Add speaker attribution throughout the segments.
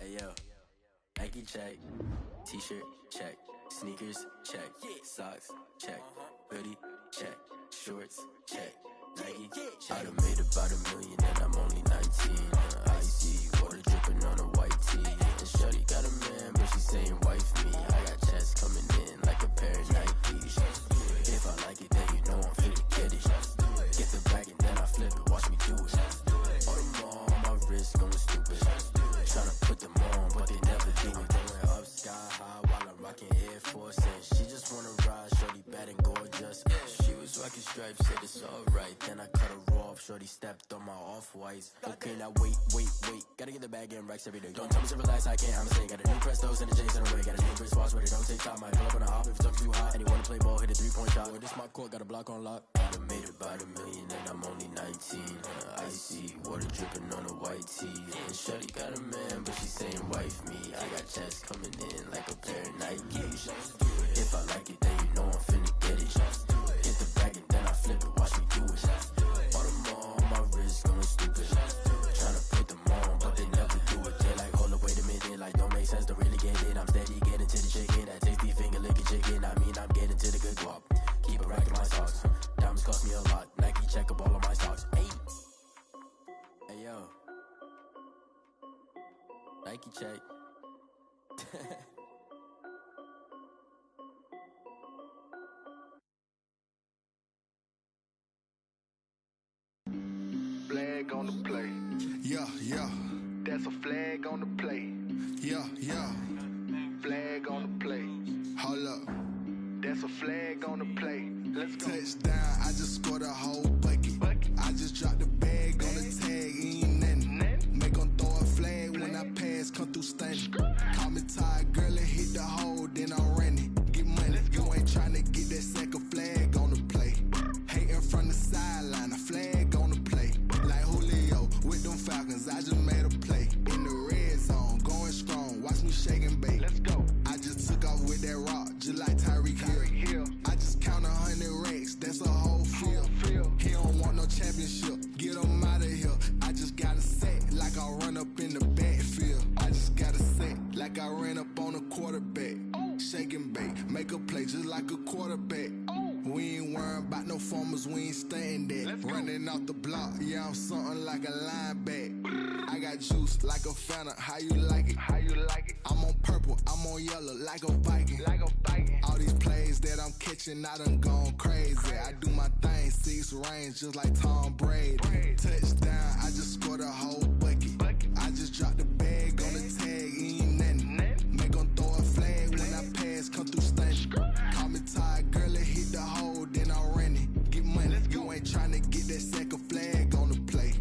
Speaker 1: Hey yo, Nike check, t-shirt check, sneakers check, socks check, hoodie check, shorts check, Nike. I done made about $1 million and I'm only 19. Icy water dripping on a white tee. And shorty got a man, but she saying wife me. I got checks coming in like a pair of Nikes. If I like it, then you know I'm finna get it. Get the bag and then I flip it, watch me do it. On the mall, my wrist going stupid. Tryna put them on, but they never do it. Going up sky high while I'm rocking Air Force. And she just wanna ride, shorty bad and gorgeous. She was rocking stripes, said it's alright. Then I cut her off, shorty stepped on my off-whites. Okay, now wait. Gotta get the bag and racks every day. Don't tell me to relax, I can't, I'ma say. Got a new Prestos and a J's in a way. Got a new wristwatch, but it don't take time. I pull up on a hop if it's too hot. And he wanna play ball, hit a 3-point shot. Well, this my court, got a block on lock. I done made about $1 million and I'm only 19. Icy water dripping on a white tee. And shorty got a man, but she saying wife me. I got checks coming in like a pair of Nikes. If I like it, then you know I'm finna get it. Hit the bag and then I flip it, watch me do it. On the mall, my wrist going stupid. Tryna put them on, but they never do it. They like, hold up, wait a minute, like don't make sense to really get it. I'm steady getting to the chicken, that tasty finger licking chicken. I mean, I'm getting to the good guap. Keep a rack in my socks. Diamonds cost me a lot. Nike check up all of my stocks. Hey yo, Nike check.
Speaker 2: Flag on the play.
Speaker 3: Yeah.
Speaker 2: That's a flag on the play.
Speaker 3: Yeah.
Speaker 2: Flag on the play.
Speaker 3: Hold up.
Speaker 2: That's a flag on the play. Let's go.
Speaker 3: Touchdown, I just scored a whole bucket. I just dropped the bag on the tag, ain't nothing. Make 'em throw a flag when I pass, come through stunning. Call me tired, girl, and hit the hole, then I'm running. Get money, you ain't tryna get that second flag on the play. Hating from the sideline, a flag on the play. Like Julio with them Falcons, I just made a play. In the red zone, going strong, watch me shake and bake.
Speaker 2: Let's go.
Speaker 3: I just took off with that rock, just like Tyreek Hill. I just count 100 racks, that's a whole field. He don't want no championship, get him out of here. I just got a set, like I run up in the backfield. I just got a set, like I ran up on a quarterback. Shake and bake, make a play just like a quarterback. We ain't worrying about no formers, we ain't staying there. Running off the block, yeah, I'm something like a linebacker. I got juice like a Fanta, how you like it? I'm on purple, I'm on yellow, like a Viking. All these plays that I'm catching, I done gone crazy. I do my thing, 6 range, just like Tom Brady. Touchdown, I just scored a whole bucket. I just dropped the bag on the tag, ain't nothing. Make 'em throw a flag when I pass, come through stunning. Call me tired, girl, and hit the hole, then I'm running. Get money, you ain't tryna get that second flag on the play.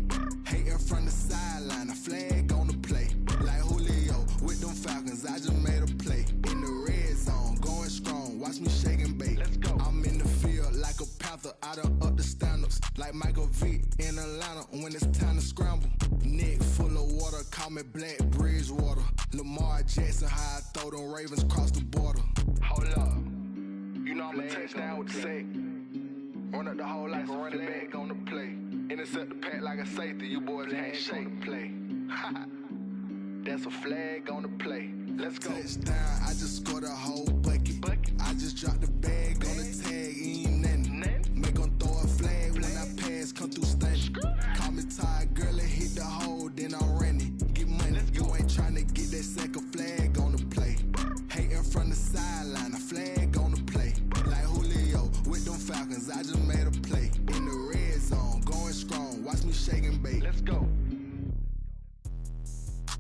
Speaker 3: Hating from the sideline, a flag on the play. Like Julio with them Falcons, I just made a play. In the red zone, going strong, watch me shake and bake. I'm in the field like a Panther, I done up the standards. Like Michael Vick in Atlanta when it's time to scramble. Neck full of water, call me Black Bridgewater. Lamar Jackson, how I throw them Ravens cross the border.
Speaker 2: Hold up. You know I'm a touchdown with the sack. Run up the whole like a running back on the play. Intercept the pack like a safety, you boys ain't shake the play. That's a flag on the play. Let's go.
Speaker 3: Touchdown, I just scored a whole bucket. I just dropped the bag on the tag, ain't nothing. Make 'em throw a flag when I pass, come through stunning. Call me tired, girl, and hit the hole, then I'm running. Get money, you ain't tryna get that second flag on the play. Hating from the sideline, a flag on the play. Like Julio with them Falcons, I just made a play. In the red zone, going strong, watch me shake and bake.
Speaker 2: Let's go.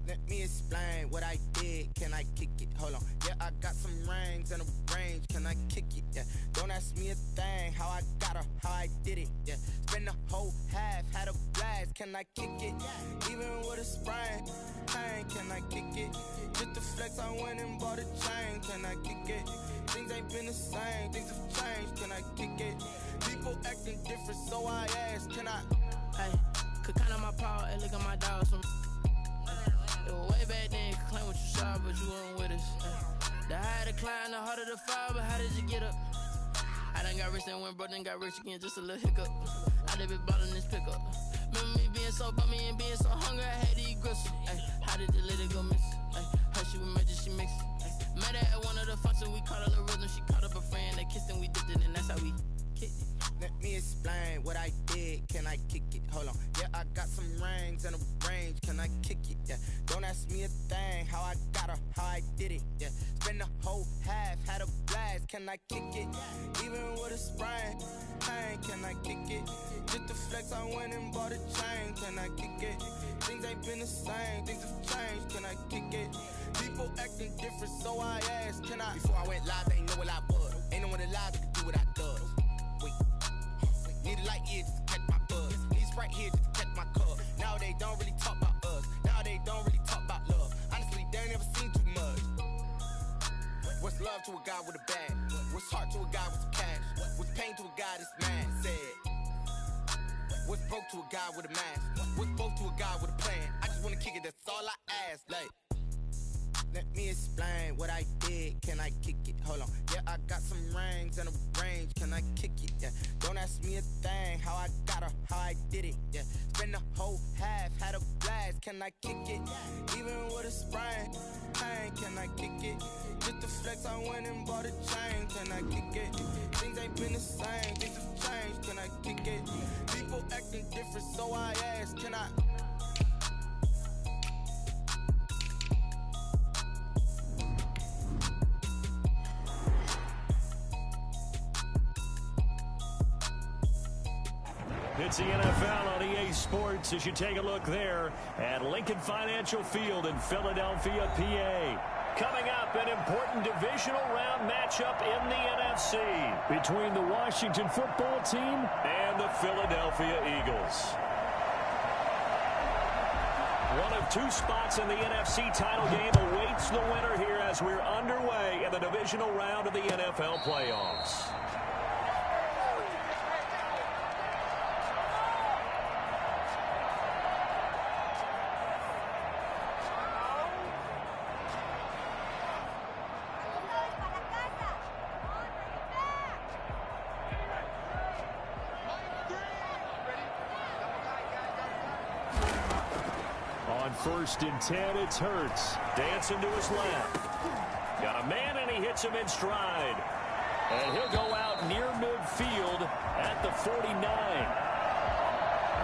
Speaker 4: Let me explain what I did. Can I kick it? Hold on. Yeah, I got some rings and a range. Can I kick it? Yeah. Don't ask me a thing. How I got her, how I did it. Yeah. Spend the whole half, had a blast. Can I kick it? Even with a sprain. Pain, can I kick it? Just the flex, I went and bought a chain. Can I kick it? Things ain't been the same. Things have changed. Can I kick it? People acting different, so I ask. Can I?
Speaker 5: Hey, could count on my power and look at my dogs. It was way back then, you could claim what you saw, but you weren't with us. The higher the climb, the harder the fall, but how did you get up? I done got rich and went broke, then got rich again, just a little hiccup. I done been ballin' this pickup. Remember me being so bummy and being so hungry, I had to eat gristle. Ay, how did the lady go miss? Ay,
Speaker 4: kick it? Hold on. Yeah, I got some rings and a range. Can I kick it? Yeah. Don't ask me a thing. How I got her, how I did it. Yeah. Spend the whole half, had a blast. Can I kick it? Even with a sprain, pain. Can I kick it? Just the flex, I went and bought a chain. Can I kick it? Things ain't been the same. Things have changed. Can I kick it? People acting different, so I asked, can I? Before I went live, they ain't know what I was. Ain't no one alive that can do what I does. Wait. Need a light here just to catch my buzz. Need Sprite here just to catch my cup. Now they don't really talk about us. Now they don't really talk about love. Honestly, they ain't never seen too much. What's love to a guy with a bag? What's heart to a guy with some cash? What's pain to a guy that's mad? Said. What's broke to a guy with a mask? What's both to a guy with a plan? I just wanna kick it, that's all I ask. Like, let me explain what I did. Can I kick it? Hold on. Yeah, I got some rings and a range. Can I kick it? Yeah. Don't ask me a thing. How I got her, how I did it. Yeah. Spend the whole half, had a blast. Can I kick it? Even with a sprain, pain. Can I kick it? Just the flex, I went and bought a chain. Can I kick it? Things ain't been the same. Things have changed. Can I kick it? People acting different, so I asked, can I?
Speaker 6: It's the NFL on EA Sports as you take a look there at Lincoln Financial Field in Philadelphia, PA. Coming up, an important divisional round matchup in the NFC between the Washington football team and the Philadelphia Eagles. One of two spots in the NFC title game awaits the winner here as we're underway in the divisional round of the NFL playoffs. First and 10, it's Hurts. Dancing to his left. Got a man, and he hits him in stride. And he'll go out near midfield at the 49.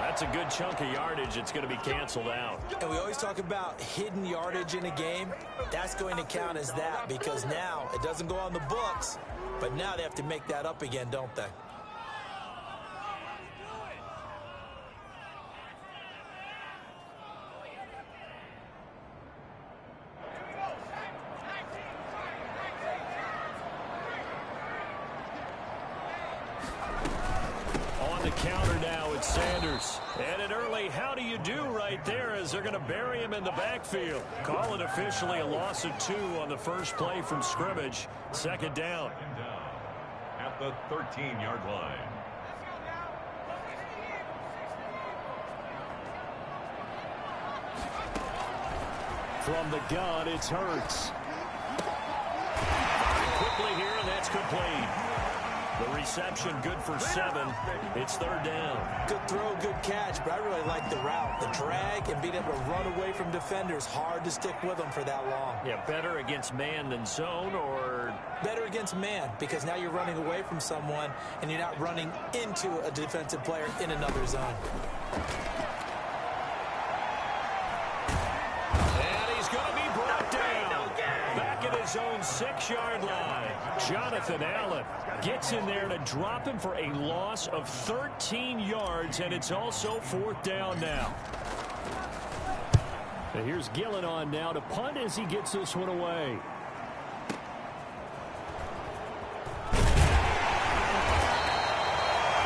Speaker 6: That's a good chunk of yardage. It's going to be canceled out.
Speaker 7: And we always talk about hidden yardage in a game. That's going to count as that because now it doesn't go on the books, but now they have to make that up again, don't they?
Speaker 6: Counter now, it's Sanders. And an early how do you do right there as they're going to bury him in the backfield. Call it officially a loss of 2 on the first play from scrimmage. Second down.
Speaker 8: At the 13-yard line.
Speaker 6: From the gun, it's Hurts. Quickly here, and that's complete. The reception good for 7. It's third down.
Speaker 7: Good throw, good catch, but I really like the route. The drag and being able to run away from defenders. Hard to stick with them for that long.
Speaker 6: Yeah, better against man than zone, or?
Speaker 7: Better against man, because now you're running away from someone and you're not running into a defensive player in another zone.
Speaker 6: And he's going to be brought down. Back at his own 6-yard line. Jonathan Allen gets in there to drop him for a loss of 13 yards, and it's also fourth down now. And here's Gillen on now to punt as he gets this one away.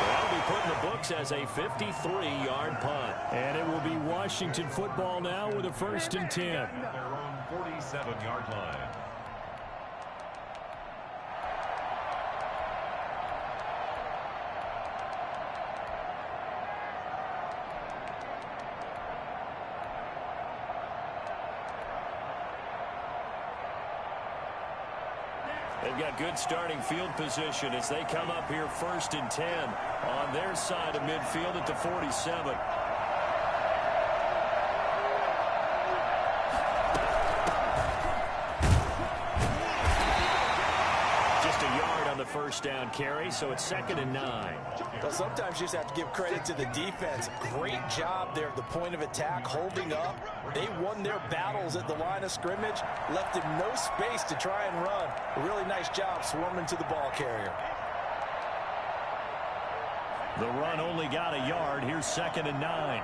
Speaker 6: That'll be put in the books as a 53-yard punt. And it will be Washington football now with a first and 10.
Speaker 8: Their own 47-yard line.
Speaker 6: They've got good starting field position as they come up here first and 10 on their side of midfield at the 47. first down carry, so it's 2nd and 9.
Speaker 7: Well, sometimes you just have to give credit to the defense. Great job there at the point of attack, holding up. They won their battles at the line of scrimmage, left him no space to try and run. A really nice job swarming to the ball carrier.
Speaker 6: The run only got a yard. Here's 2nd and 9.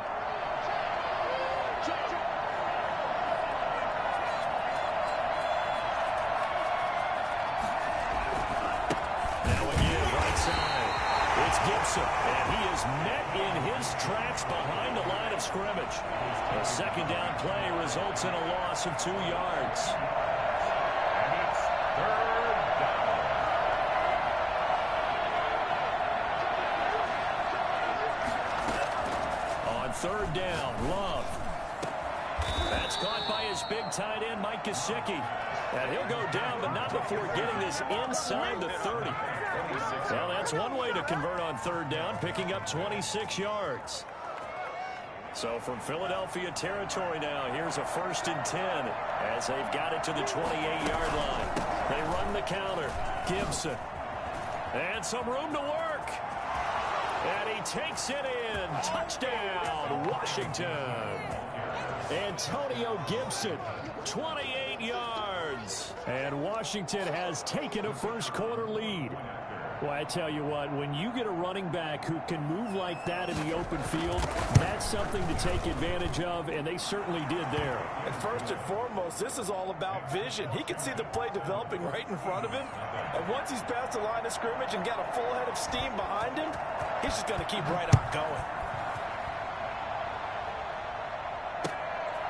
Speaker 6: It's Gibson, and he is met in his tracks behind the line of scrimmage. A 2nd down play results in a loss of 2 yards.
Speaker 8: And it's 3rd down.
Speaker 6: On 3rd down, Love. That's caught by his big tight end, Mike Gesicki. And he'll go down, but not before getting this inside the 30. Well, that's one way to convert on 3rd down, picking up 26 yards. So from Philadelphia territory now, here's a 1st and 10 as they've got it to the 28-yard line. They run the counter. Gibson. And some room to work. And he takes it in. Touchdown, Washington. Antonio Gibson, 28 yards. And Washington has taken a first-quarter lead. Well, I tell you what, when you get a running back who can move like that in the open field, that's something to take advantage of, and they certainly did there.
Speaker 7: And first and foremost, this is all about vision. He can see the play developing right in front of him, and once he's past the line of scrimmage and got a full head of steam behind him, he's just going to keep right on going.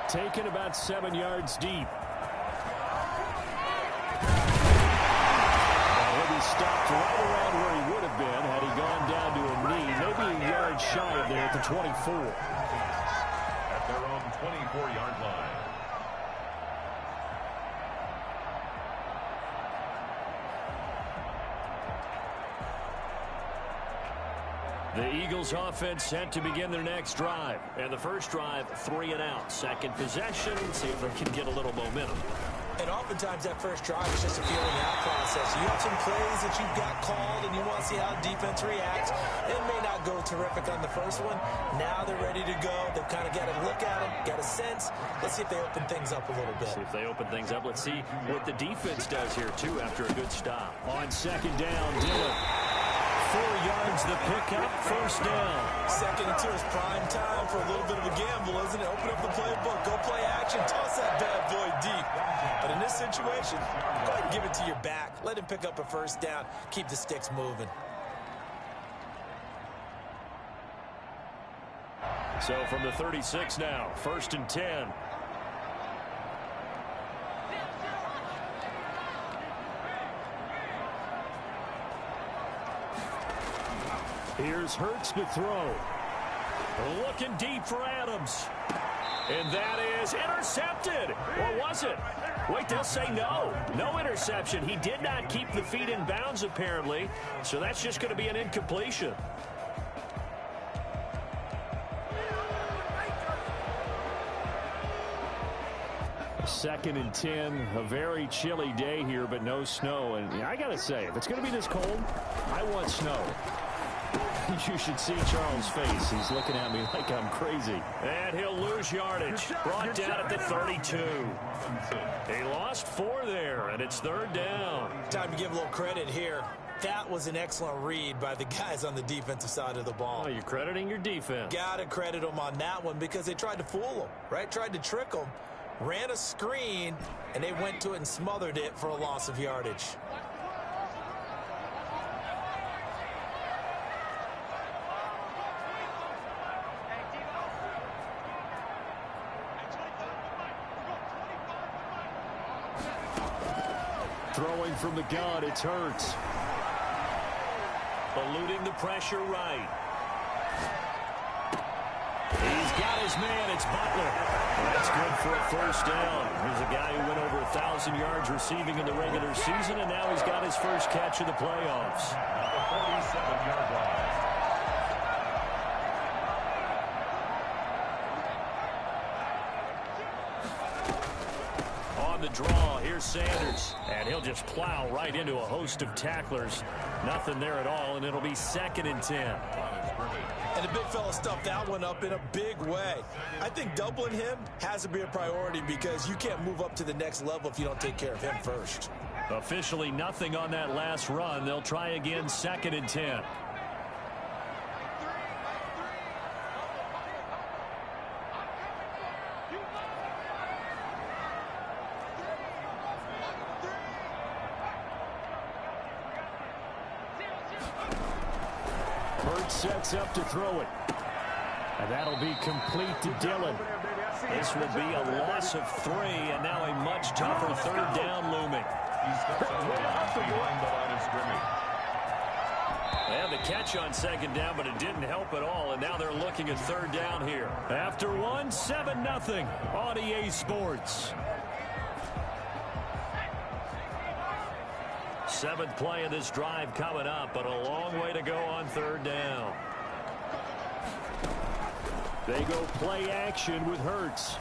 Speaker 6: Taken about 7 yards deep. He'll be stopped right around where he would have been had he gone down to a knee, maybe a yard shy of there at the 24.
Speaker 8: At their own 24-yard line.
Speaker 6: The Eagles offense set to begin their next drive. And the first drive, 3 and out. Second possession, see if they can get a little momentum.
Speaker 7: And oftentimes that first drive is just a feeling out process. You have some plays that you've got called and you want to see how defense reacts. It may not go terrific on the first one. Now they're ready to go. They've kind of got a look at them, got a sense. Let's see if they open things up a little bit.
Speaker 6: See if they open things up. Let's see what the defense does here, too, after a good stop. On 2nd down, Dillon. 4 yards the pickup, first down.
Speaker 7: 2nd and 2 is prime time for a little bit of a gamble, isn't it? Open up the playbook, go play action, toss that bad boy deep. But in this situation, go ahead and give it to your back. Let him pick up a first down, keep the sticks moving.
Speaker 6: So from the 36 now, 1st and 10. Here's Hurts to throw. Looking deep for Adams. And that is intercepted. Or was it? Wait, they'll say no. No interception. He did not keep the feet in bounds, apparently. So that's just going to be an incompletion. Second and 10, a very chilly day here, but no snow. And I got to say, if it's going to be this cold, I want snow. You should see Charles' face. He's looking at me like I'm crazy. And he'll lose yardage. Brought down at the 32. He lost 4 there, and it's 3rd down.
Speaker 7: Time to give a little credit here. That was an excellent read by the guys on the defensive side of the ball.
Speaker 6: Oh, you're crediting your defense.
Speaker 7: Got to credit them on that one because they tried to fool them, right? Tried to trick them. Ran a screen, and they went to it and smothered it for a loss of yardage.
Speaker 6: Throwing from the gun, it's Hurts. Eluding the pressure right. He's got his man. It's Butler. That's good for a first down. Here's a guy who went over 1,000 yards receiving in the regular season, and now he's got his first catch of the playoffs.
Speaker 8: At the 47-yard line.
Speaker 6: On the draw. Here's Sanders. And he'll just plow right into a host of tacklers. Nothing there at all, and it'll be 2nd and 10.
Speaker 7: And the big fella stuffed that one up in a big way. I think doubling him has to be a priority because you can't move up to the next level if you don't take care of him first.
Speaker 6: Officially nothing on that last run. They'll try again, 2nd and 10. Sets up to throw it. And that'll be complete to Dillon. This will be a loss of 3, and now a much tougher 3rd down looming. They had the catch on 2nd down, but it didn't help at all, and now they're looking at 3rd down here. After 1, 7-0 on EA Sports. 7th play of this drive coming up, but a long way to go on 3rd down. They go play action with Hurts.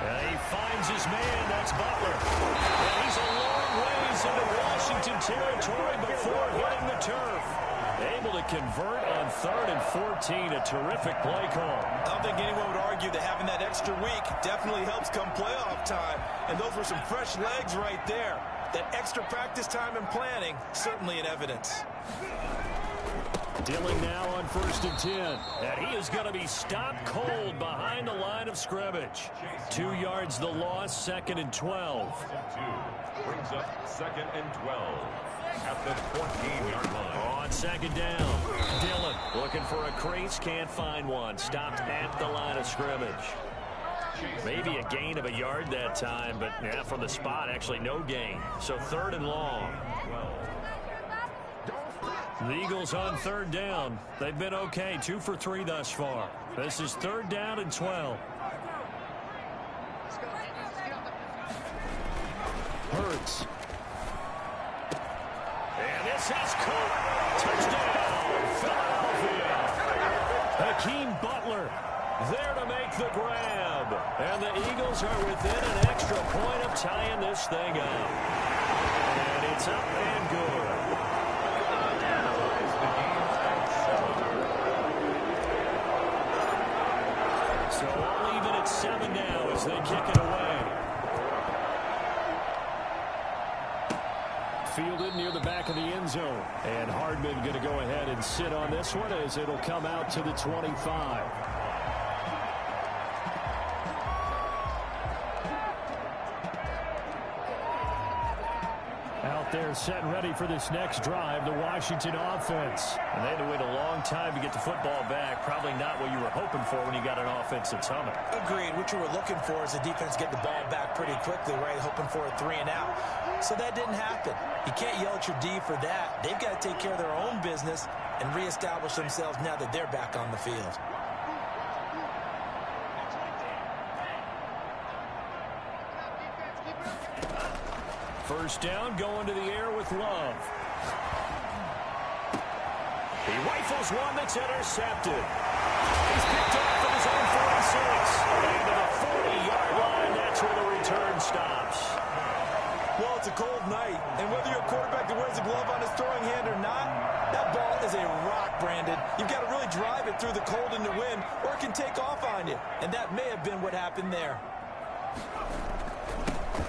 Speaker 6: And he finds his man. That's Butler. And he's a long ways into Washington territory before hitting the turf. Able to convert on 3rd and 14. A terrific play call.
Speaker 7: I don't think anyone would argue that having that extra week definitely helps come playoff time. And those were some fresh legs right there. That extra practice time and planning, certainly in evidence.
Speaker 6: Dillon now on 1st and 10. And he is going to be stopped cold behind the line of scrimmage. 2 yards the loss, 2nd and 12.
Speaker 8: Brings up 2nd and 12 at the 14-yard line.
Speaker 6: On 2nd down, Dillon looking for a crease, can't find one. Stopped at the line of scrimmage. Maybe a gain of a yard that time, but yeah, from the spot, actually no gain. So 3rd and long. The Eagles on 3rd down. They've been okay, 2 for 3 thus far. This is 3rd down and 12. Hurts. And this is caught. Touchdown, Philadelphia. Hakeem Butler there to make the grab. And the Eagles are within an extra point of tying this thing up. And it's up and good. So all even at 7 now as they kick it away. Fielded near the back of the end zone. And Hardman going to go ahead and sit on this one as it'll come out to the 25. Out there set and ready for this next drive, the Washington offense. And they had to wait a long time to get the football back. Probably not what you were hoping for when you got an offense that's humming.
Speaker 7: Agreed. What you were looking for is the defense get the ball back pretty quickly, right? Hoping for a 3 and out. So that didn't happen. You can't yell at your D for that. They've got to take care of their own business and reestablish themselves now that they're back on the field.
Speaker 6: First down, going to the air with Love. He rifles one that's intercepted. He's picked off at his own 46. And to the 40-yard line, that's where the return stops.
Speaker 7: Well, it's a cold night, and whether you're a quarterback that wears a glove on his throwing hand or not, that ball is a rock, Brandon. You've got to really drive it through the cold and the wind, or it can take off on you. And that may have been what happened there.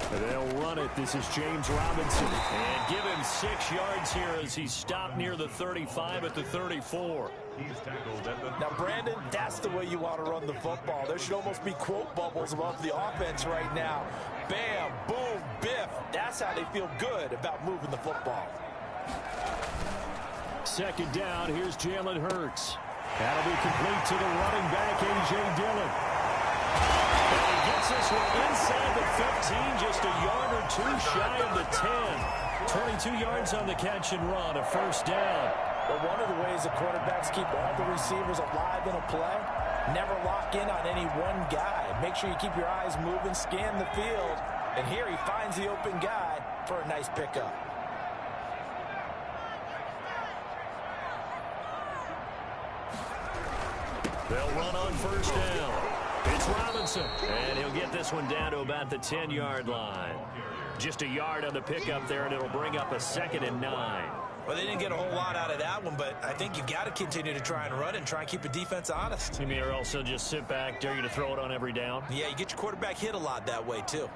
Speaker 6: They'll run it. This is James Robinson. And give him 6 yards here as he's stopped near the 35 at the 34.
Speaker 8: He's tackled at the...
Speaker 7: Now, Brandon, that's the way you want to run the football. There should almost be quote bubbles above the offense right now. Bam, boom, biff. That's how they feel good about moving the football.
Speaker 6: 2nd down. Here's Jalen Hurts. That'll be complete to the running back, A.J. Dillon. And he gets this one inside the 15, just a yard or 2 shy of the 10. 22 yards on the catch and run, a first down.
Speaker 7: But one of the ways the quarterbacks keep all the receivers alive in a play, never lock in on any one guy. Make sure you keep your eyes moving, scan the field. And here he finds the open guy for a nice pickup.
Speaker 6: They'll run on first down. It's Robinson, and he'll get this one down to about the 10-yard line. Just a yard on the pickup there, and it'll bring up a 2nd and 9.
Speaker 7: Well, they didn't get a whole lot out of that one, but I think you've got to continue to try and run and try and keep the defense honest.
Speaker 6: You mean or else they'll just sit back, dare you to throw it on every down?
Speaker 7: Yeah, you get your quarterback hit a lot that way, too.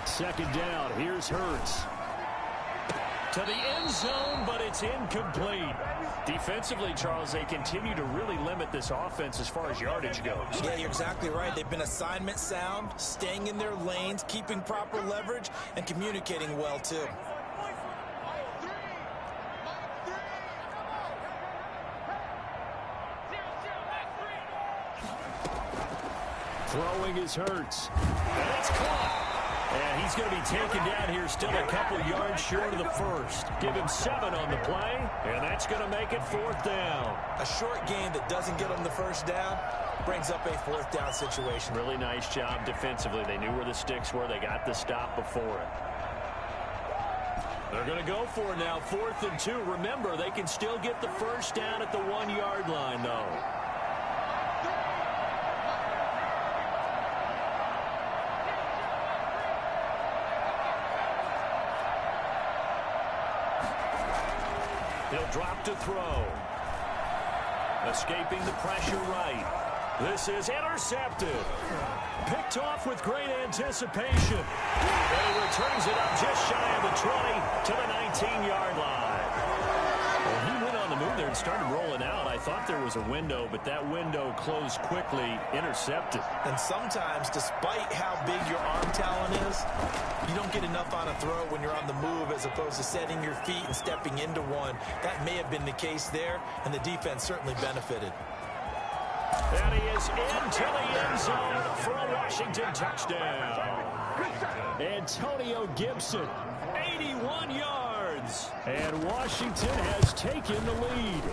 Speaker 6: 2nd down, here's Hurts. To the end zone, but it's incomplete. Defensively, Charles, they continue to really limit this offense as far as yardage goes.
Speaker 7: Yeah, you're exactly right. They've been assignment sound, staying in their lanes, keeping proper leverage, and communicating well, too.
Speaker 6: Throwing is Hurts. And it's caught. And he's going to be taken down here still a couple yards short of the first. Give him 7 on the play, and that's going to make it 4th down.
Speaker 7: A short game that doesn't get them the first down brings up a 4th down situation.
Speaker 6: Really nice job defensively. They knew where the sticks were. They got the stop before it. They're going to go for it now, 4th and 2. Remember, they can still get the first down at the 1-yard line, though. He'll drop to throw. Escaping the pressure right. This is intercepted. Picked off with great anticipation. And he returns it up just shy of the 20 to the 19-yard line. Well, he went on the move there and started rolling out. I thought there was a window, but that window closed quickly, intercepted.
Speaker 7: And sometimes, despite how big your arm talent is, you don't get enough on a throw when you're on the move as opposed to setting your feet and stepping into one. That may have been the case there, and the defense certainly benefited.
Speaker 6: And he is into the end zone for a Washington touchdown. Antonio Gibson, 81 yards. And Washington has taken the lead.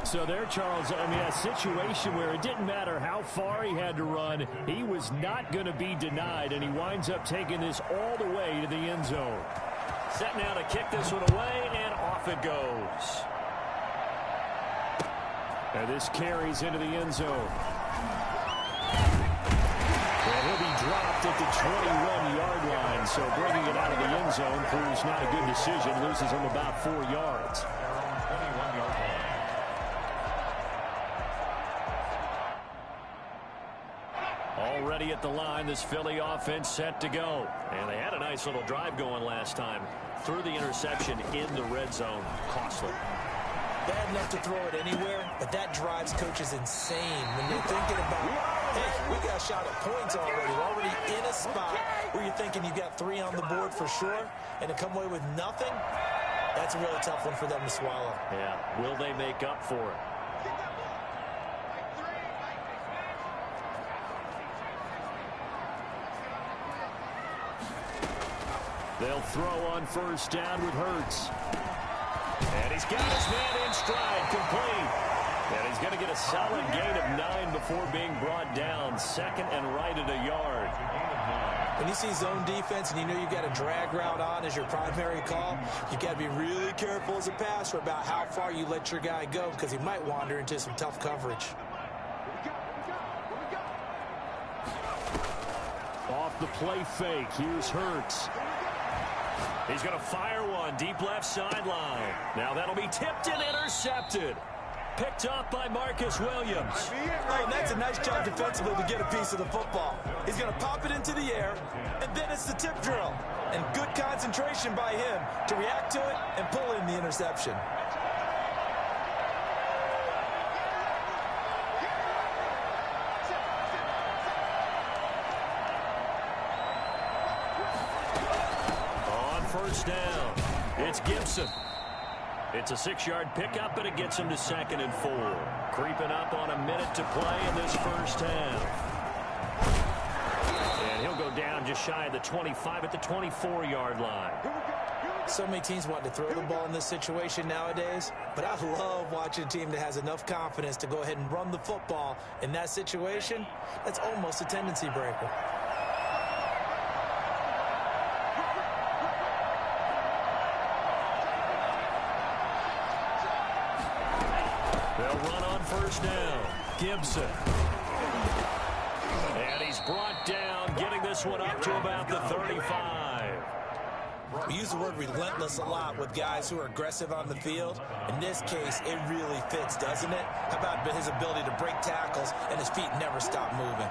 Speaker 6: So there, Charles, I mean, a situation where it didn't matter how far he had to run, he was not going to be denied, and he winds up taking this all the way to the end zone. Set now to kick this one away, and off it goes. And this carries into the end zone. And he'll be dropped at the 21-yard line, so bringing it out of the end zone proves not a good decision, loses him about 4 yards. Already at the line, this Philly offense set to go. And they had a nice little drive going last time. Threw the interception in the red zone. Costly.
Speaker 7: Bad enough to throw it anywhere, but that drives coaches insane when they're thinking about, hey, we got a shot at points already. We're already in a spot where you're thinking you got 3 on the board for sure, and to come away with nothing, that's a really tough one for them to swallow.
Speaker 6: Yeah, will they make up for it? They'll throw on first down with Hurts. And he's got his man in stride, complete. And he's going to get a solid gain of 9 before being brought down. 2nd and right at a yard.
Speaker 7: When you see zone defense and you know you've got a drag route on as your primary call, you've got to be really careful as a passer about how far you let your guy go because he might wander into some tough coverage.
Speaker 6: Off the play fake, here's Hurts. He's going to fire one deep left sideline. Now that'll be tipped and intercepted. Picked off by Marcus Williams.
Speaker 7: Oh, and that's a nice job defensively to get a piece of the football. He's going to pop it into the air, and then it's the tip drill. And good concentration by him to react to it and pull in the interception.
Speaker 6: First down. It's Gibson. It's a 6-yard pickup, and it gets him to 2nd and 4. Creeping up on a minute to play in this first half. And he'll go down just shy of the 25 at the 24-yard line.
Speaker 7: So many teams want to throw the ball in this situation nowadays, but I love watching a team that has enough confidence to go ahead and run the football in that situation. That's almost a tendency breaker.
Speaker 6: They'll run on first down. Gibson. And he's brought down, getting this one up to about the 35.
Speaker 7: We use the word relentless a lot with guys who are aggressive on the field. In this case, it really fits, doesn't it? How about his ability to break tackles and his feet never stop moving?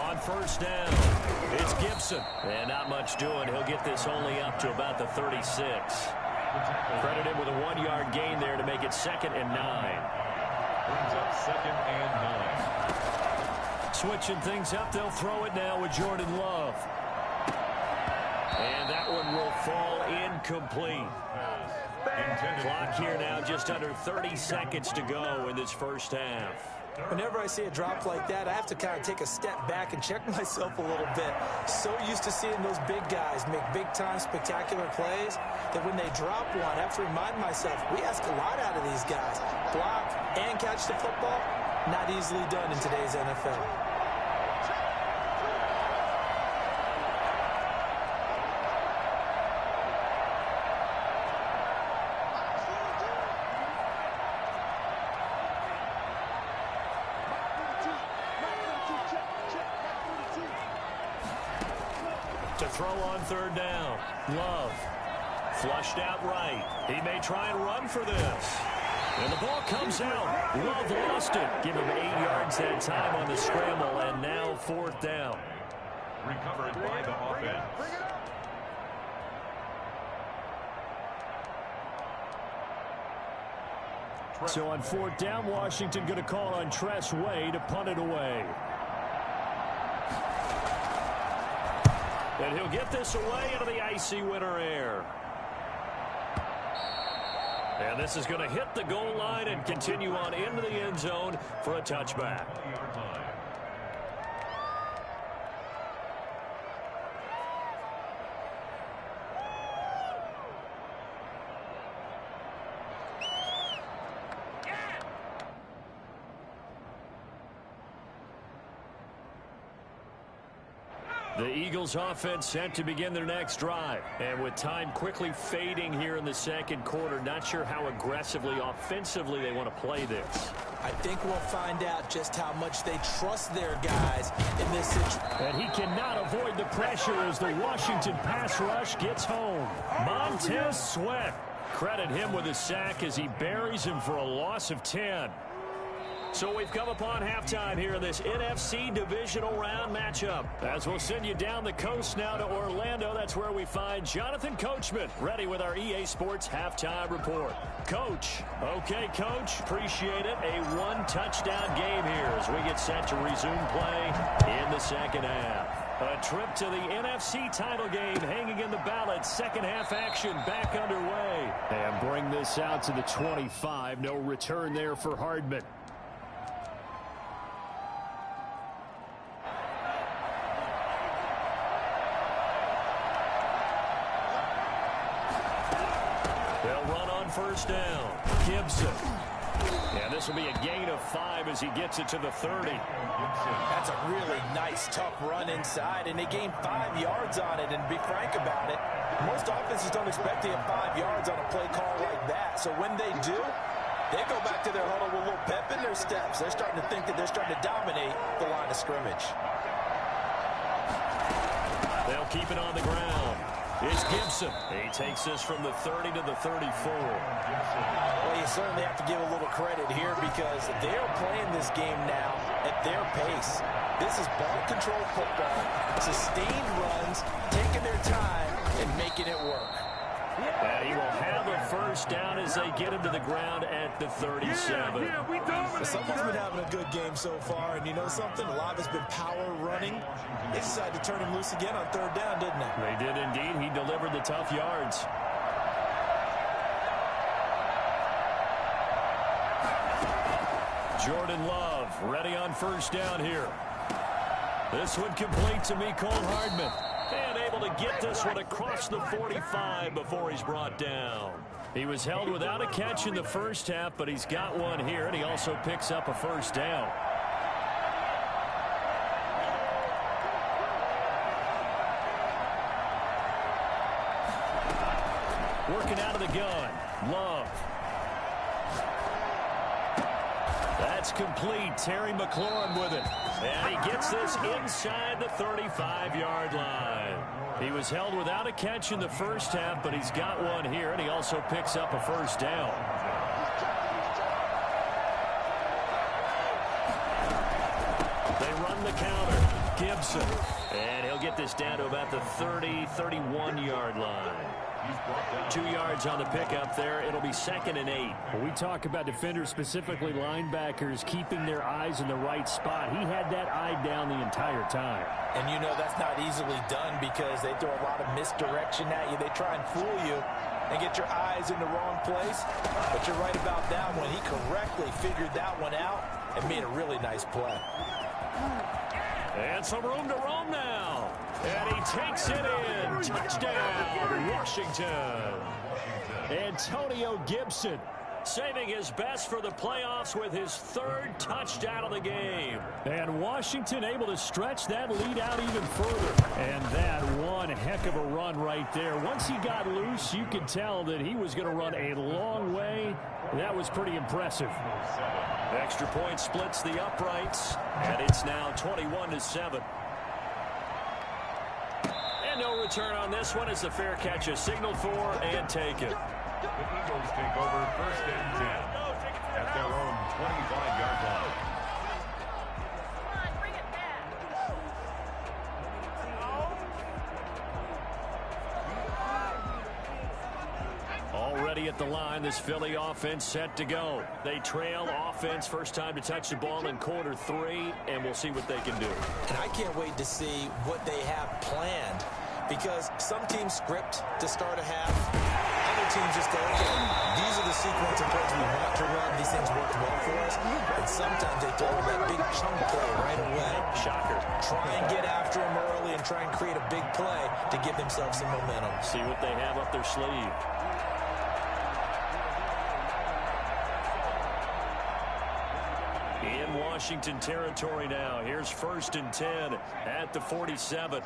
Speaker 6: On first down, it's Gibson. And not much doing. He'll get this only up to about the 36. Credit him with a 1-yard gain there to make it 2nd and 9.
Speaker 8: Brings up 2nd and 9.
Speaker 6: Switching things up, they'll throw it now with Jordan Love. And that one will fall incomplete. Clock here now, just under 30 seconds to go in this first half.
Speaker 7: Whenever I see a drop like that, I have to kind of take a step back and check myself a little bit. So used to seeing those big guys make big-time spectacular plays that when they drop one, I have to remind myself, we ask a lot out of these guys. Block and catch the football, not easily done in today's NFL.
Speaker 6: To throw on third down. Love. Flushed out right. He may try and run for this. And the ball comes out. Love lost it. Give him 8 yards that time on the scramble, and now 4th down.
Speaker 8: Recovered by the offense.
Speaker 6: So on 4th down, Washington going to call on Tress Way to punt it away. And he'll get this away into the icy winter air. And this is going to hit the goal line and continue on into the end zone for a touchback. The Eagles offense set to begin their next drive. And with time quickly fading here in the second quarter, not sure how aggressively, offensively they want to play this.
Speaker 7: I think we'll find out just how much they trust their guys in this situation.
Speaker 6: And he cannot avoid the pressure as the Washington pass rush gets home. Montez Sweat. Credit him with a sack as he buries him for a loss of 10. So we've come upon halftime here in this NFC divisional round matchup. As we'll send you down the coast now to Orlando, that's where we find Jonathan Coachman, ready with our EA Sports halftime report. Coach. Okay, Coach. Appreciate it. A 1-touchdown game here as we get set to resume play in the second half. A trip to the NFC title game hanging in the balance. Second half action back underway. And bring this out to the 25. No return there for Hardman. First down, Gibson. And this will be a gain of 5 as he gets it to the 30.
Speaker 7: That's a really nice, tough run inside, and they gained 5 yards on it. And to be frank about it, most offenses don't expect to get 5 yards on a play call like that. So when they do, they go back to their huddle with a little pep in their steps. They're starting to think that they're starting to dominate the line of scrimmage.
Speaker 6: They'll keep it on the ground. It's Gibson. He takes this from the 30 to the 34.
Speaker 7: Well, you certainly have to give a little credit here because they're playing this game now at their pace. This is ball control football, sustained runs, taking their time, and making it work.
Speaker 6: And he will have a first down as they get him to the ground at the 37.
Speaker 7: Someone's been having a good game so far, and you know something? A lot has been power running. They decided to turn him loose again on third down, didn't they?
Speaker 6: They did indeed. He delivered the tough yards. Jordan Love ready on first down here. This one complete to Mecole Hardman. And able to get this one across the 45 before he's brought down. He was held without a catch in the first half, but he's got one here, and he also picks up a first down. Working out of the gun. Love. That's complete. Terry McLaurin with it. And he gets this inside the 35-yard line. He was held without a catch in the first half, but he's got one here, and he also picks up a first down. They run the counter. Gibson. And he'll get this down to about the 31-yard line. 2 yards on the pickup there. It'll be 2nd and 8. When we talk about defenders, specifically linebackers, keeping their eyes in the right spot, he had that eye down the entire time.
Speaker 7: And you know that's not easily done because they throw a lot of misdirection at you. They try and fool you and get your eyes in the wrong place. But you're right about that one. He correctly figured that one out and made a really nice play.
Speaker 6: And some room to roam now. And he takes it in. Touchdown, Washington. Antonio Gibson saving his best for the playoffs with his 3rd touchdown of the game. And Washington able to stretch that lead out even further. And that one heck of a run right there. Once he got loose, you could tell that he was going to run a long way. That was pretty impressive. Extra point splits the uprights, and it's now 21-7. And no return on this one as the fair catch is signaled for and taken.
Speaker 8: The Eagles take over 1st and 10 at their own 25-yard line.
Speaker 6: Already at the line, this Philly offense set to go. They trail offense, first time to touch the ball in quarter 3, and we'll see what they can do.
Speaker 7: And I can't wait to see what they have planned because some teams script to start a half. Other teams just go, okay, these are the sequence of plays we want to run. These things worked well for us. And sometimes they throw that big chunk play right away.
Speaker 6: Shocker.
Speaker 7: Try and get after them early and try and create a big play to give themselves some momentum.
Speaker 6: See what they have up their sleeve. In Washington territory now. Here's 1st and 10 at the 47.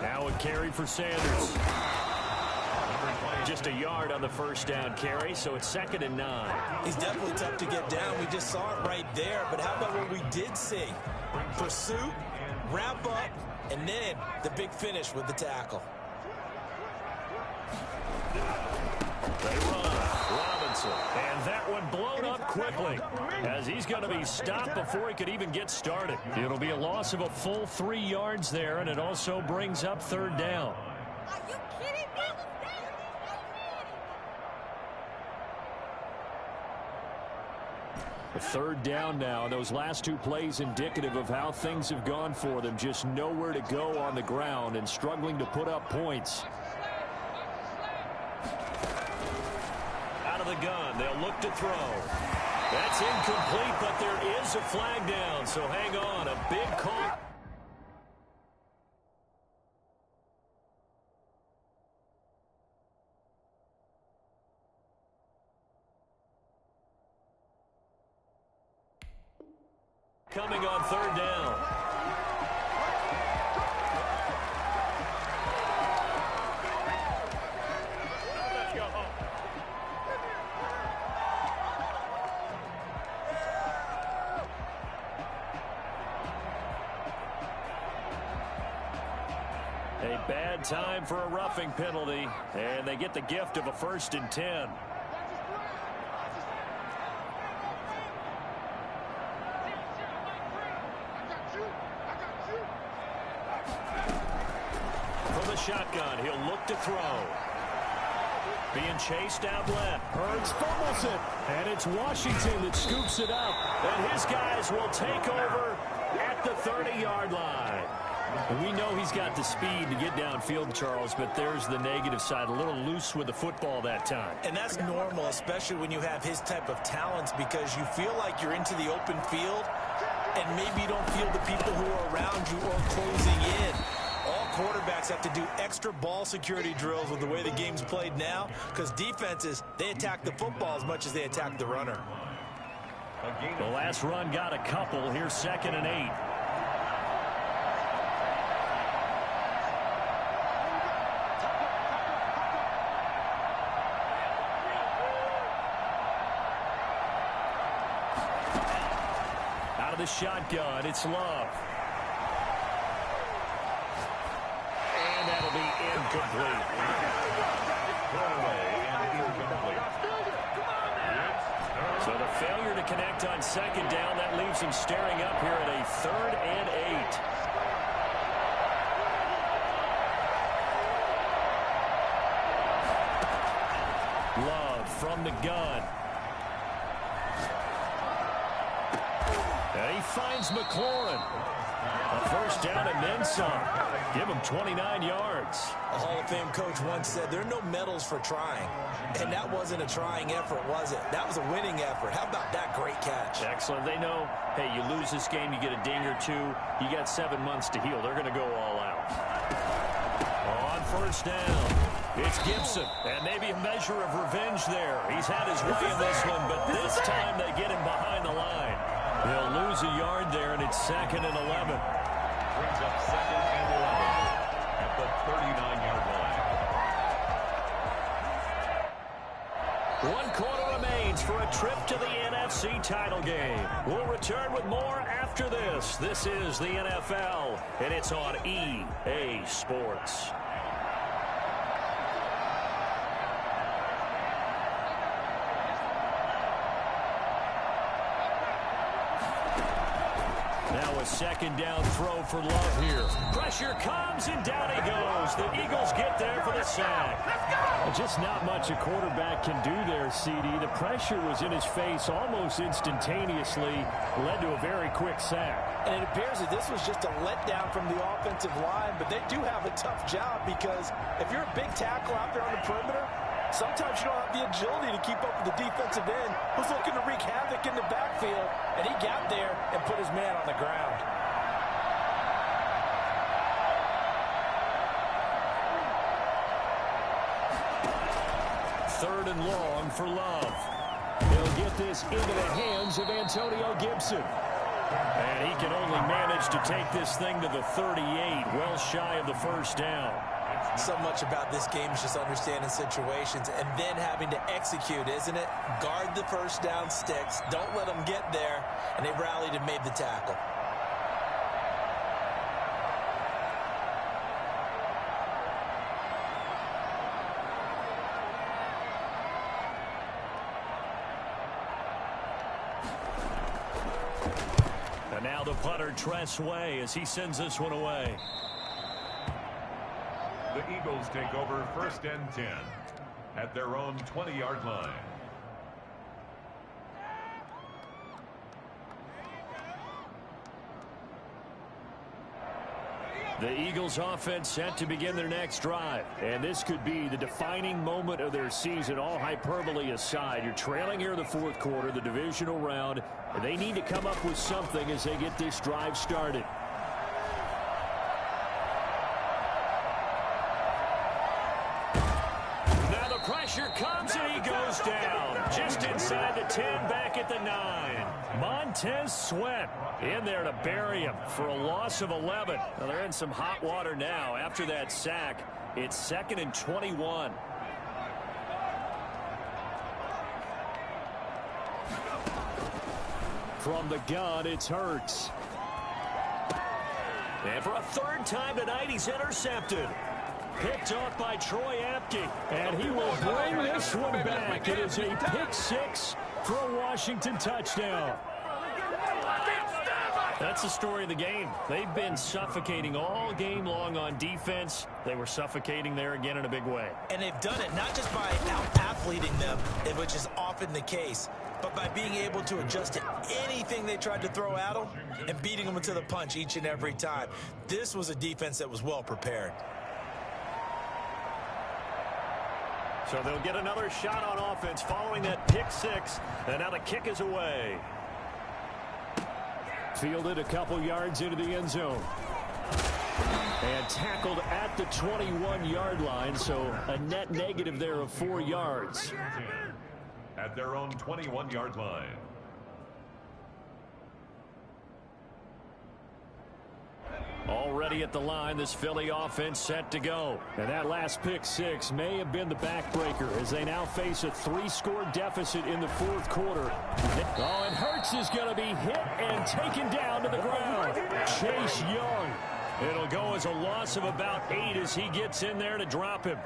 Speaker 6: Now a carry for Sanders. Just a yard on the first down carry, so it's 2nd and 9.
Speaker 7: He's definitely tough to get down. We just saw it right there. But how about what we did see? Pursuit, wrap up, and then the big finish with the tackle.
Speaker 6: They run. Robinson. And that one blown up quickly as he's going to be stopped before he could even get started. It'll be a loss of a full 3 yards there, and it also brings up 3rd down.
Speaker 9: Are you kidding me?
Speaker 6: A 3rd down now. Those last 2 plays indicative of how things have gone for them. Just nowhere to go on the ground and struggling to put up points. The gun. They'll look to throw. That's incomplete, but there is a flag down, so hang on. A big call. Coming on 3rd down. A bad time for a roughing penalty, and they get the gift of a 1st and 10. From the shotgun, he'll look to throw. Being chased out left. Hurts fumbles it, and it's Washington that scoops it up. And his guys will take over at the 30-yard line. We know he's got the speed to get downfield, Charles, but there's the negative side. A little loose with the football that time.
Speaker 7: And that's normal, especially when you have his type of talents, because you feel like you're into the open field, and maybe you don't feel the people who are around you or closing in. All quarterbacks have to do extra ball security drills with the way the game's played now, because defenses, they attack the football as much as they attack the runner.
Speaker 6: The last run got a couple. Here's 2nd and 8. the shotgun. It's Love. And that'll be incomplete. So the failure to connect on second down, that leaves him staring up here at a 3rd and 8. Love from the gun. And he finds McLaurin. A first down and then some. Give him 29 yards.
Speaker 7: A Hall of Fame coach once said there are no medals for trying. And that wasn't a trying effort, was it? That was a winning effort. How about that great catch?
Speaker 6: Excellent. They know, hey, you lose this game, you get a ding or two. You got 7 months to heal. They're going to go all out. On first down, it's Gibson. And maybe a measure of revenge there. He's had his way in this one, but this time they get him behind the line. They'll lose a yard there, and it's 2nd and 11.
Speaker 8: Brings up 2nd and 11 at the 39-yard line.
Speaker 6: 1 quarter remains for a trip to the NFC title game. We'll return with more after this. This is the NFL, and it's on EA Sports. Now a second down throw for Love here. Pressure comes, and down he goes. The Eagles get there for the sack. Just not much a quarterback can do there, CD. The pressure was in his face almost instantaneously, led to a very quick sack.
Speaker 7: And it appears that this was just a letdown from the offensive line, but they do have a tough job because if you're a big tackle out there on the perimeter, sometimes you don't have the agility to keep up with the defensive end who's looking to wreak havoc in the backfield, and he got there and put his man on the ground.
Speaker 6: Third and long for Love. He'll get this into the hands of Antonio Gibson. And he can only manage to take this thing to the 38, well shy of the first down.
Speaker 7: So much about this game is just understanding situations and then having to execute, isn't it? Guard the first down sticks. Don't let them get there. And they rallied and made the tackle.
Speaker 6: And now the punter, Tress Way, as he sends this one away.
Speaker 8: The Eagles take over 1st and 10 at their own 20-yard line.
Speaker 6: The Eagles offense set to begin their next drive. And this could be the defining moment of their season, all hyperbole aside. You're trailing here in the 4th quarter, the divisional round, and they need to come up with something as they get this drive started. Now the pressure comes and he goes down. Just inside the 10, back at the 9. Montez Sweat in there to bury him for a loss of 11. Well, they're in some hot water now after that sack. It's 2nd and 21. From the gun, it's Hurts. And for a 3rd time tonight, he's intercepted. Picked off by Troy Apke. And he will bring this one back. It is a pick 6 for a Washington touchdown. That's the story of the game. They've been suffocating all game long on defense. They were suffocating there again in a big way.
Speaker 7: And they've done it not just by out-athleting them, which is often the case, but by being able to adjust to anything they tried to throw at them and beating them to the punch each and every time. This was a defense that was well prepared.
Speaker 6: So they'll get another shot on offense following that pick 6. And now the kick is away. Fielded a couple yards into the end zone. And tackled at the 21-yard line, so a net negative there of 4 yards.
Speaker 8: At their own 21-yard line.
Speaker 6: Already at the line, this Philly offense set to go. And that last pick six may have been the backbreaker as they now face a 3-score deficit in the fourth quarter. Oh, and Hurts is going to be hit and taken down to the ground. Chase Young. It'll go as a loss of about 8 as he gets in there to drop him.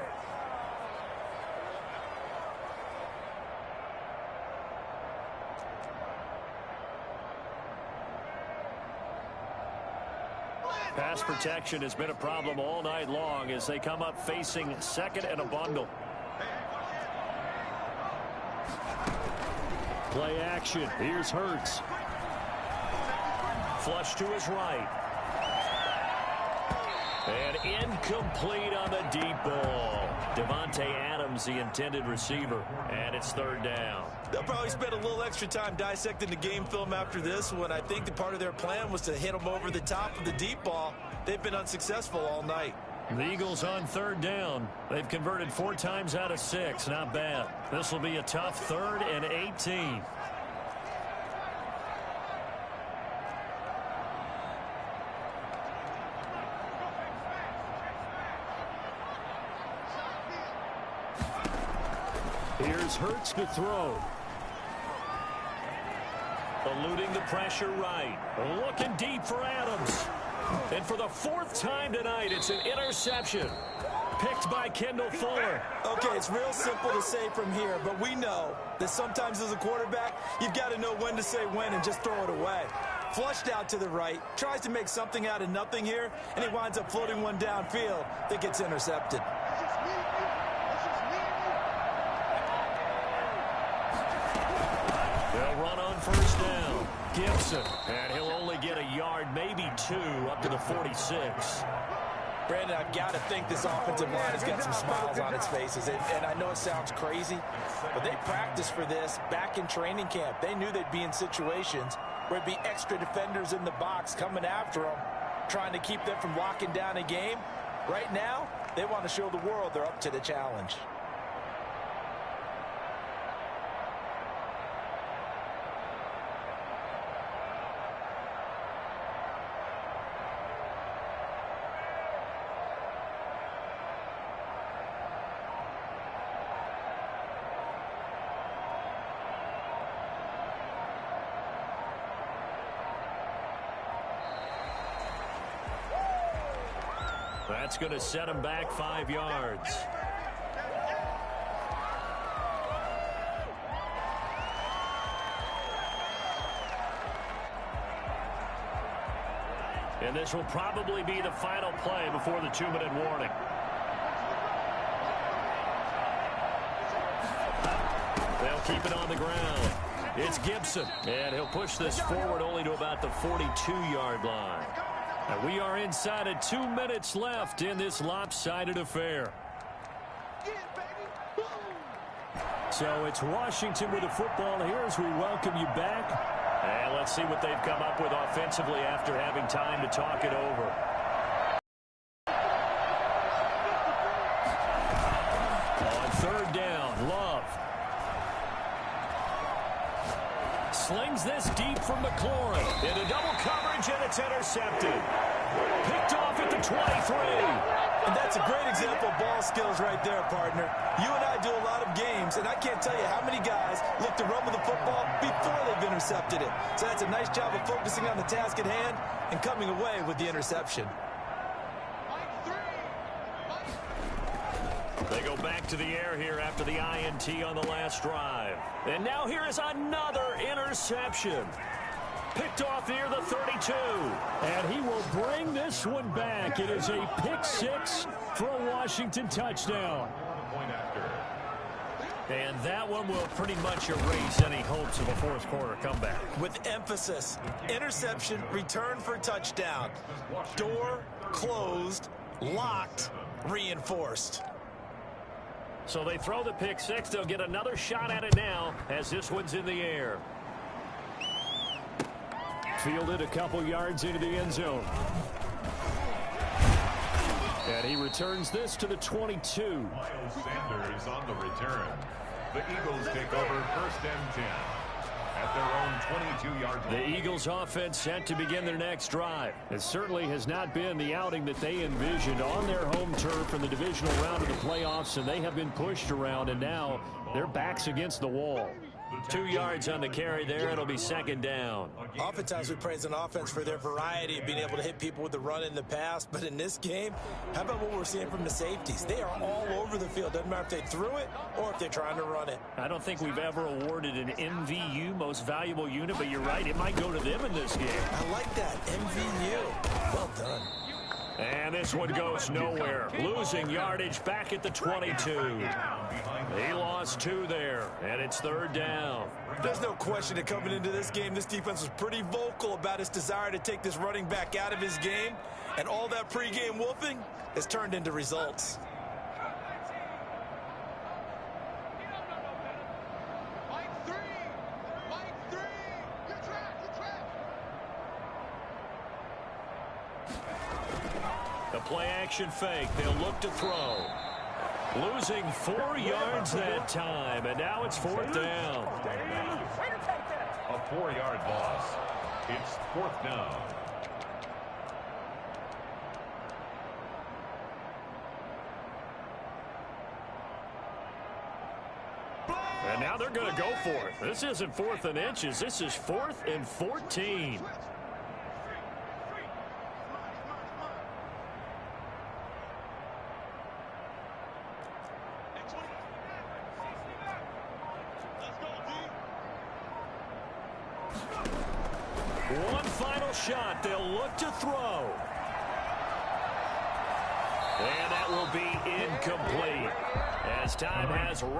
Speaker 6: Pass protection has been a problem all night long as they come up facing second and a bundle. Play action. Here's Hurts. Flush to his right. And incomplete on the deep ball. Devontae Adams, the intended receiver. And it's third down.
Speaker 7: They'll probably spend a little extra time dissecting the game film after this one. I think the part of their plan was to hit them over the top of the deep ball. They've been unsuccessful all night.
Speaker 6: The Eagles on third down. They've converted 4 times out of 6. Not bad. This will be a tough 3rd and 18. Here's Hurts to throw. Eluding the pressure right. Looking deep for Adams. And for the 4th time tonight, it's an interception. Picked by Kendall Fuller.
Speaker 7: Okay, it's real simple to say from here, but we know that sometimes as a quarterback, you've got to know when to say when and just throw it away. Flushed out to the right, tries to make something out of nothing here, and he winds up floating one downfield that gets intercepted.
Speaker 6: They'll run on first down. Gibson, and he'll only get a yard, maybe 2, up to the 46.
Speaker 7: Brandon, I've got to think this offensive line has got some smiles on its faces. And I know it sounds crazy, but they practiced for this back in training camp. They knew they'd be in situations where it'd be extra defenders in the box coming after them, trying to keep them from locking down a game. Right now, they want to show the world they're up to the challenge.
Speaker 6: That's going to set him back 5 yards. And this will probably be the final play before the 2-minute warning. They'll keep it on the ground. It's Gibson, and he'll push this forward only to about the 42-yard line. And we are inside of 2 minutes left in this lopsided affair. So it's Washington with the football here as we welcome you back. And let's see what they've come up with offensively after having time to talk it over. On third down, Love. Slings this deep from McLaurin. Into double coverage, and it's intercepted. Picked off at the 23.
Speaker 7: And that's a great example of ball skills right there, partner. You and I do a lot of games, and I can't tell you how many guys look to run with the football before they've intercepted it. So that's a nice job of focusing on the task at hand and coming away with the interception.
Speaker 6: They go back to the air here after the INT on the last drive. And now here is another interception. Picked off near the 32.
Speaker 10: And he will bring this one back. It is a pick 6 for a Washington touchdown.
Speaker 6: And that one will pretty much erase any hopes of a fourth quarter comeback.
Speaker 7: With emphasis, interception, return for touchdown. Door closed, locked, reinforced.
Speaker 6: So they throw the pick 6. They'll get another shot at it now as this one's in the air.
Speaker 10: Fielded a couple yards into the end zone. And he returns this to the 22.
Speaker 8: Miles Sanders on the return. The Eagles take over 1st and 10. at their own 22-yard line.
Speaker 6: The Eagles offense set to begin their next drive. It certainly has not been the outing that they envisioned on their home turf in the divisional round of the playoffs, and they have been pushed around, and now their backs against the wall. 2 yards on the carry there. It'll be second down.
Speaker 7: Oftentimes we praise an offense for their variety of being able to hit people with the run in the pass. But in this game, how about what we're seeing from the safeties? They are all over the field. Doesn't matter if they threw it or if they're trying to run it.
Speaker 6: I don't think we've ever awarded an MVU, most valuable unit, but you're right. It might go to them in this game.
Speaker 7: I like that. MVU. Well done.
Speaker 6: And this one goes nowhere. Losing yardage back at the 22. He lost 2 there, and it's third down.
Speaker 7: There's no question that coming into this game, this defense was pretty vocal about its desire to take this running back out of his game, and all that pregame wolfing has turned into results.
Speaker 6: The play-action fake. They'll look to throw. Losing 4 yards that time, and now it's fourth down.
Speaker 8: A 4-yard loss. It's fourth down.
Speaker 6: And now they're going to go for it. This isn't 4th and inches. This is 4th and 14. One final shot. They'll look to throw. And that will be incomplete as time has